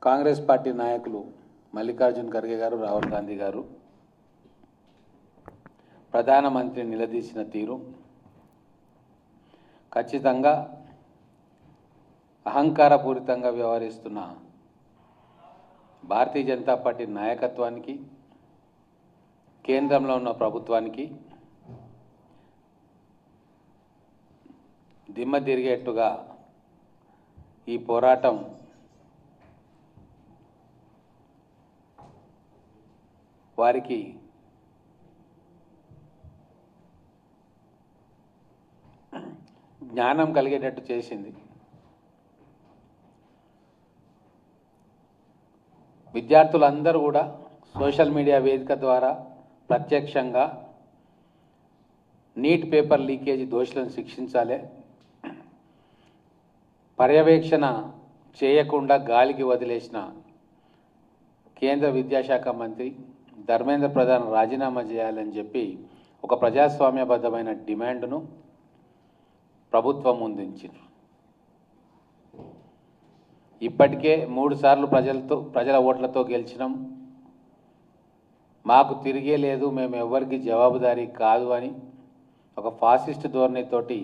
Congress party నాయకులు మల్లికార్జున్ ఖర్గే గారు, రాహుల్ గాంధీ గారు ప్రధానమంత్రిని నిలదీసిన తీరు ఖచ్చితంగా అహంకారపూరితంగా వ్యవహరిస్తున్న భారతీయ జనతా పార్టీ నాయకత్వానికి, కేంద్రంలో ఉన్న ప్రభుత్వానికి దిమ్మ తిరిగేట్టుగా ఈ పోరాటం వారికి జ్ఞానం కలిగేటట్టు చేసింది. విద్యార్థులందరూ కూడా సోషల్ మీడియా వేదిక ద్వారా ప్రత్యక్షంగా నీట్ పేపర్ లీకేజీ దోషులను శిక్షించాలి, పర్యవేక్షణ చేయకుండా గాలికి వదిలేసిన కేంద్ర విద్యాశాఖ మంత్రి ధర్మేంద్ర ప్రధాన్ రాజీనామా చేయాలని చెప్పి ఒక ప్రజాస్వామ్యబద్ధమైన డిమాండ్ను ప్రభుత్వం ముందుంచింది. ఇప్పటికే 3 సార్లు ప్రజల ఓట్లతో గెలిచినాం, మాకు తిరిగే లేదు, మేము ఎవరికి జవాబుదారీ కాదు అని ఒక ఫాసిస్ట్ ధోరణితోటి,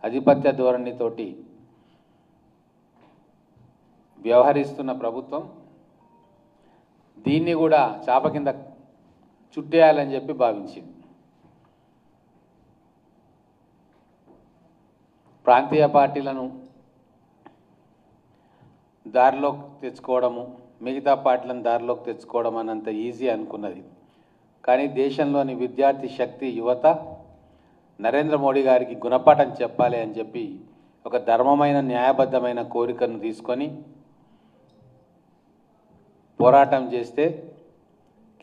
ఆధిపత్య ధోరణితోటి వ్యవహరిస్తున్న ప్రభుత్వం దీన్ని కూడా చాప కింద చుట్టేయాలని చెప్పి భావించింది. ప్రాంతీయ పార్టీలను దారిలోకి తెచ్చుకోవడము, మిగతా పార్టీలను దారిలోకి తెచ్చుకోవడం అన్నంత ఈజీ అనుకున్నది. కానీ దేశంలోని విద్యార్థి శక్తి, యువత నరేంద్ర మోడీ గారికి గుణపాఠం చెప్పాలి అని చెప్పి ఒక ధర్మమైన, న్యాయబద్ధమైన కోరికను తీసుకొని పోరాటం చేస్తే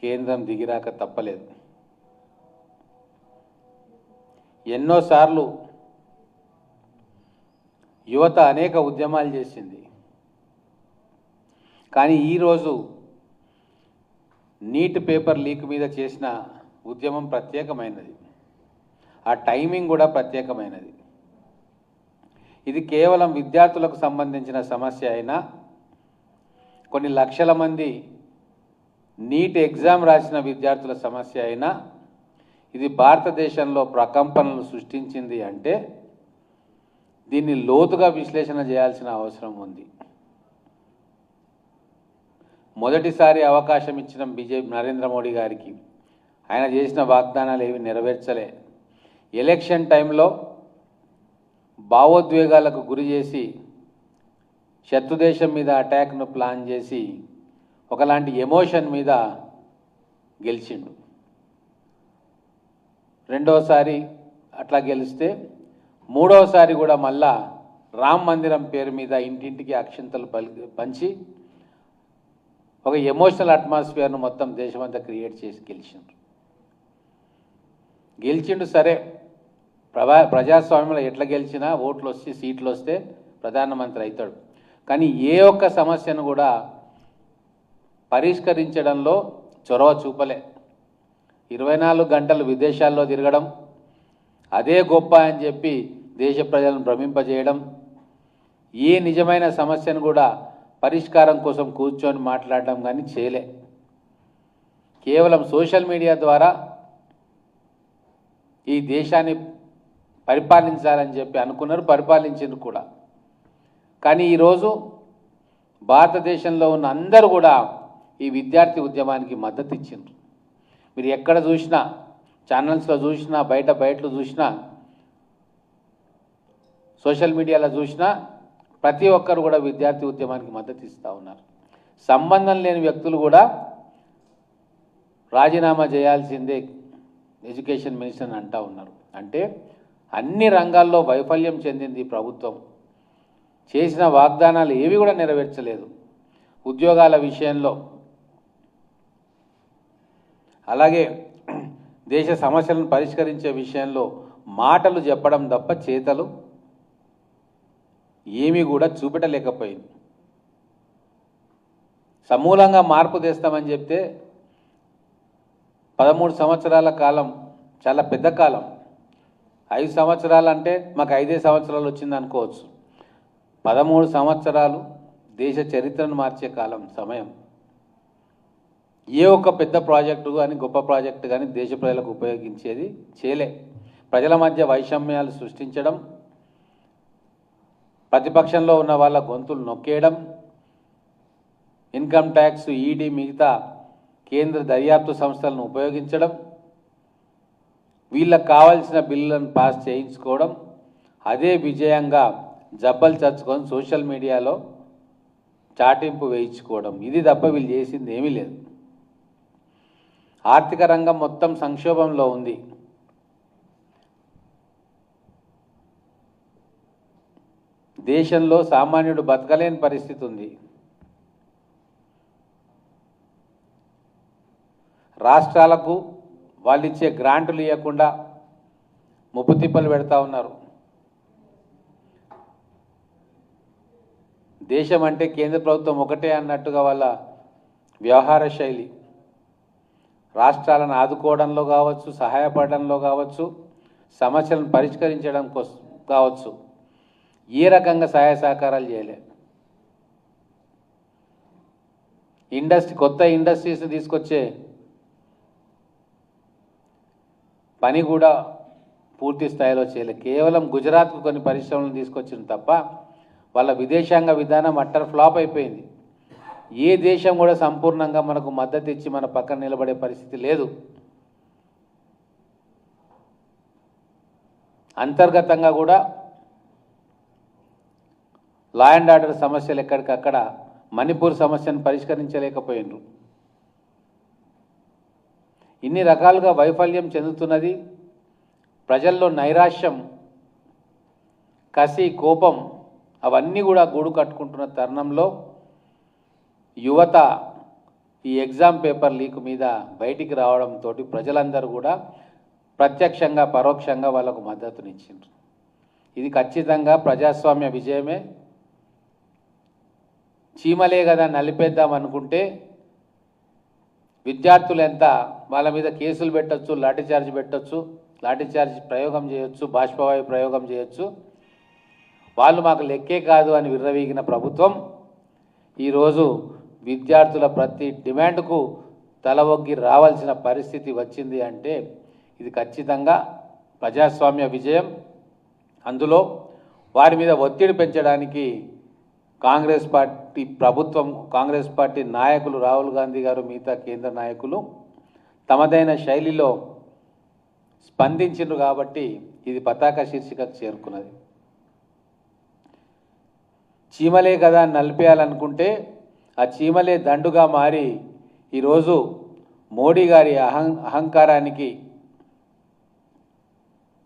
కేంద్రం దిగిరాక తప్పలేదు. ఎన్నోసార్లు యువత అనేక ఉద్యమాలు చేసింది. కానీ ఈరోజు నీట్ పేపర్ లీక్ మీద చేసిన ఉద్యమం ప్రత్యేకమైనది, ఆ టైమింగ్ కూడా ప్రత్యేకమైనది. ఇది కేవలం విద్యార్థులకు సంబంధించిన సమస్య అయినా, కొన్ని లక్షల మంది నీట్ ఎగ్జామ్ రాసిన విద్యార్థుల సమస్య అయినా, ఇది భారతదేశంలో ప్రకంపనలు సృష్టించింది అంటే దీన్ని లోతుగా విశ్లేషణ చేయాల్సిన అవసరం ఉంది. మొదటిసారి అవకాశం ఇచ్చిన నరేంద్ర మోడీ గారికి ఆయన చేసిన వాగ్దానాలు ఏవి నెరవేర్చలే. ఎలక్షన్ టైంలో భావోద్వేగాలకు గురి చేసి శత్రుదేశం మీద అటాక్ను ప్లాన్ చేసి ఒకలాంటి ఎమోషన్ మీద గెలిచిండు. రెండోసారి అట్లా గెలిస్తే మూడోసారి కూడా మళ్ళా రామ్ మందిరం పేరు మీద ఇంటింటికి అక్షింతలు పంచి ఒక ఎమోషనల్ అట్మాస్ఫియర్ను మొత్తం దేశమంతా క్రియేట్ చేసి గెలిచిండు. సరే, ప్రజాస్వామ్యంలో ఎట్లా గెలిచినా ఓట్లు వస్తే, సీట్లు వస్తే ప్రధానమంత్రి అవుతాడు. కానీ ఏ ఒక్క సమస్యను కూడా పరిష్కరించడంలో చొరవ చూపలే. 24 గంటలు విదేశాల్లో తిరగడం, అదే గొప్ప అని చెప్పి దేశ ప్రజలను భ్రమింపజేయడం, ఏ నిజమైన సమస్యను కూడా పరిష్కారం కోసం కూర్చొని మాట్లాడడం కానీ చేయలే. కేవలం సోషల్ మీడియా ద్వారా ఈ దేశాన్ని పరిపాలించాలని చెప్పి అనుకున్నారు, పరిపాలించారు కూడా. కానీ ఈరోజు భారతదేశంలో ఉన్న అందరూ కూడా ఈ విద్యార్థి ఉద్యమానికి మద్దతు ఇచ్చిండ్రు. మీరు ఎక్కడ చూసినా, ఛానల్స్లో చూసినా, బయటలో చూసినా, సోషల్ మీడియాలో చూసినా ప్రతి ఒక్కరు కూడా విద్యార్థి ఉద్యమానికి మద్దతు ఇస్తూ ఉన్నారు. సంబంధం లేని వ్యక్తులు కూడా రాజీనామా చేయాల్సిందే ఎడ్యుకేషన్ మినిస్టర్ అంటూ ఉన్నారు. అంటే అన్ని రంగాల్లో వైఫల్యం చెందింది ప్రభుత్వం. చేసిన వాగ్దానాలు ఏవి కూడా నెరవేర్చలేదు. ఉద్యోగాల విషయంలో, అలాగే దేశ సమస్యలను పరిష్కరించే విషయంలో మాటలు చెప్పడం తప్ప చేతలు ఏమీ కూడా చూపెట్టలేకపోయింది. సమూలంగా మార్పు తెస్తామని చెప్తే 13 సంవత్సరాల కాలం చాలా పెద్ద కాలం. 5 సంవత్సరాలు అంటే మాకు 5 సంవత్సరాలు వచ్చింది అనుకోవచ్చు. 13 సంవత్సరాలు దేశ చరిత్రను మార్చే కాలం సమయం. ఏ ఒక్క పెద్ద ప్రాజెక్టు కానీ గొప్ప ప్రాజెక్టు కానీ దేశ ప్రజలకు ఉపయోగించేది చేయలే. ప్రజల మధ్య వైషమ్యాలు సృష్టించడం, ప్రతిపక్షంలో ఉన్న వాళ్ళ గొంతులు నొక్కేయడం, ఇన్కమ్ ట్యాక్స్, ఈడీ, మిగతా కేంద్ర దర్యాప్తు సంస్థలను ఉపయోగించడం, వీళ్ళకు కావాల్సిన బిల్లులను పాస్ చేయించుకోవడం, అదే విజయంగా జబ్బలు చచ్చుకొని సోషల్ మీడియాలో చాటింపు వేయించుకోవడం. ఇది తప్ప వీళ్ళు చేసింది ఏమీ లేదు. ఆర్థిక రంగం మొత్తం సంక్షోభంలో ఉంది. దేశంలో సామాన్యుడు బతకలేని పరిస్థితి ఉంది. రాష్ట్రాలకు వాళ్ళు ఇచ్చే గ్రాంటులు ఇవ్వకుండా ముప్పు తిప్పలు పెడతా ఉన్నారు. దేశం అంటే కేంద్ర ప్రభుత్వం ఒకటే అన్నట్టుగా వాళ్ళ వ్యవహార శైలి. రాష్ట్రాలను ఆదుకోవడంలో కావచ్చు, సహాయపడడంలో కావచ్చు, సమస్యలను పరిష్కరించడం కోసం కావచ్చు, ఏ రకంగా సహాయ సహకారాలు చేయలే. కొత్త ఇండస్ట్రీస్ తీసుకొచ్చే పని కూడా పూర్తి స్థాయిలో చేయలే. కేవలం గుజరాత్కు కొన్ని పరిశ్రమలను తీసుకొచ్చిన తప్ప వాళ్ళ విదేశాంగ విధానం అట్టర్ ఫ్లాప్ అయిపోయింది. ఏ దేశం కూడా సంపూర్ణంగా మనకు మద్దతు ఇచ్చి మన పక్కన నిలబడే పరిస్థితి లేదు. అంతర్గతంగా కూడా లా అండ్ ఆర్డర్ సమస్యలు ఎక్కడికక్కడ మణిపూర్ సమస్యను పరిష్కరించలేకపోయినరు. ఇన్ని రకాలుగా వైఫల్యం చెందుతున్నది. ప్రజల్లో నైరాశ్యం, కసి, కోపం అవన్నీ కూడా గూడు కట్టుకుంటున్న తరుణంలో యువత ఈ ఎగ్జామ్ పేపర్ లీక్ మీద బయటికి రావడంతో ప్రజలందరూ కూడా ప్రత్యక్షంగా పరోక్షంగా వాళ్ళకు మద్దతునిచ్చిండ్రు. ఇది ఖచ్చితంగా ప్రజాస్వామ్య విజయమే. చీమలే కదా నలిపేద్దాం అనుకుంటే విద్యార్థులు ఎంత వాళ్ళ మీద కేసులు పెట్టచ్చు, లాఠీచార్జ్ పెట్టచ్చు, లాఠీచార్జ్ ప్రయోగం చేయొచ్చు, బాష్పవాయు ప్రయోగం చేయొచ్చు. వాళ్ళు మాకు లెక్కే కాదు అని విర్రవీగిన ప్రభుత్వం ఈరోజు విద్యార్థుల ప్రతి డిమాండ్కు తల ఒగ్గి రావాల్సిన పరిస్థితి వచ్చింది అంటే ఇది ఖచ్చితంగా ప్రజాస్వామ్య విజయం. అందులో వారి మీద ఒత్తిడి పెంచడానికి కాంగ్రెస్ పార్టీ ప్రభుత్వం, కాంగ్రెస్ పార్టీ నాయకులు రాహుల్ గాంధీ గారు, మిగతా కేంద్ర నాయకులు తమదైన శైలిలో స్పందించిండ్రు కాబట్టి ఇది పతాక శీర్షికకు చేరుకున్నది. చీమలే కదా నలిపేయాలనుకుంటే ఆ చీమలే దండుగా మారి ఈరోజు మోడీ గారి అహంకారానికి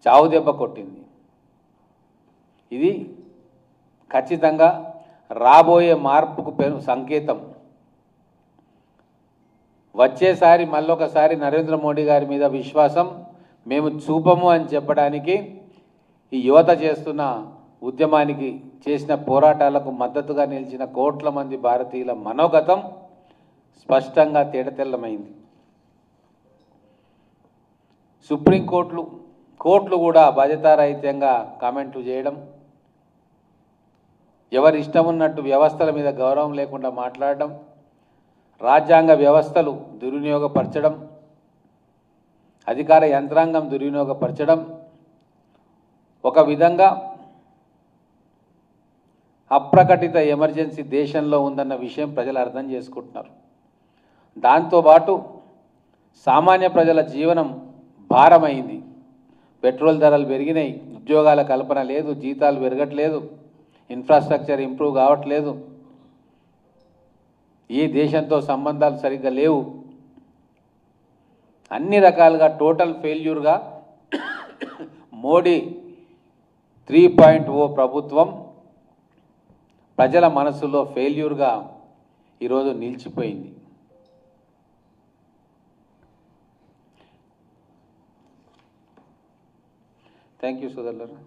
చావు దెబ్బ కొట్టింది. ఇది ఖచ్చితంగా రాబోయే మార్పుకు సంకేతం. వచ్చేసారి మళ్ళొకసారి నరేంద్ర మోడీ గారి మీద విశ్వాసం మేము చూపము అని చెప్పడానికి ఈ యువత చేస్తున్న ఉద్యమానికి, చేసిన పోరాటాలకు మద్దతుగా నిలిచిన కోట్ల మంది భారతీయుల మనోగతం స్పష్టంగా తేటతెల్లమైంది. కోర్టులు కూడా బాధ్యతారహితంగా కామెంట్లు చేయడం, ఎవరి ఇష్టం ఉన్నట్టు వ్యవస్థల మీద గౌరవం లేకుండా మాట్లాడడం, రాజ్యాంగ వ్యవస్థలు దుర్వినియోగపరచడం, అధికార యంత్రాంగం దుర్వినియోగపరచడం, ఒక విధంగా అప్రకటిత ఎమర్జెన్సీ దేశంలో ఉందన్న విషయం ప్రజలు అర్థం చేసుకుంటున్నారు. దాంతోపాటు సామాన్య ప్రజల జీవనం భారమైంది. పెట్రోల్ ధరలు పెరిగినాయి, ఉద్యోగాల కల్పన లేదు, జీతాలు పెరగట్లేదు, ఇన్ఫ్రాస్ట్రక్చర్ ఇంప్రూవ్ కావట్లేదు, ఏ దేశంతో సంబంధాలు సరిగ్గా లేవు. అన్ని రకాలుగా టోటల్ ఫెయిల్యూర్గా మోడీ 3.0 ప్రభుత్వం ప్రజల మనసులో ఫెయిల్యూర్గా ఈరోజు నిలిచిపోయింది. థ్యాంక్ యూ సోదరులారా.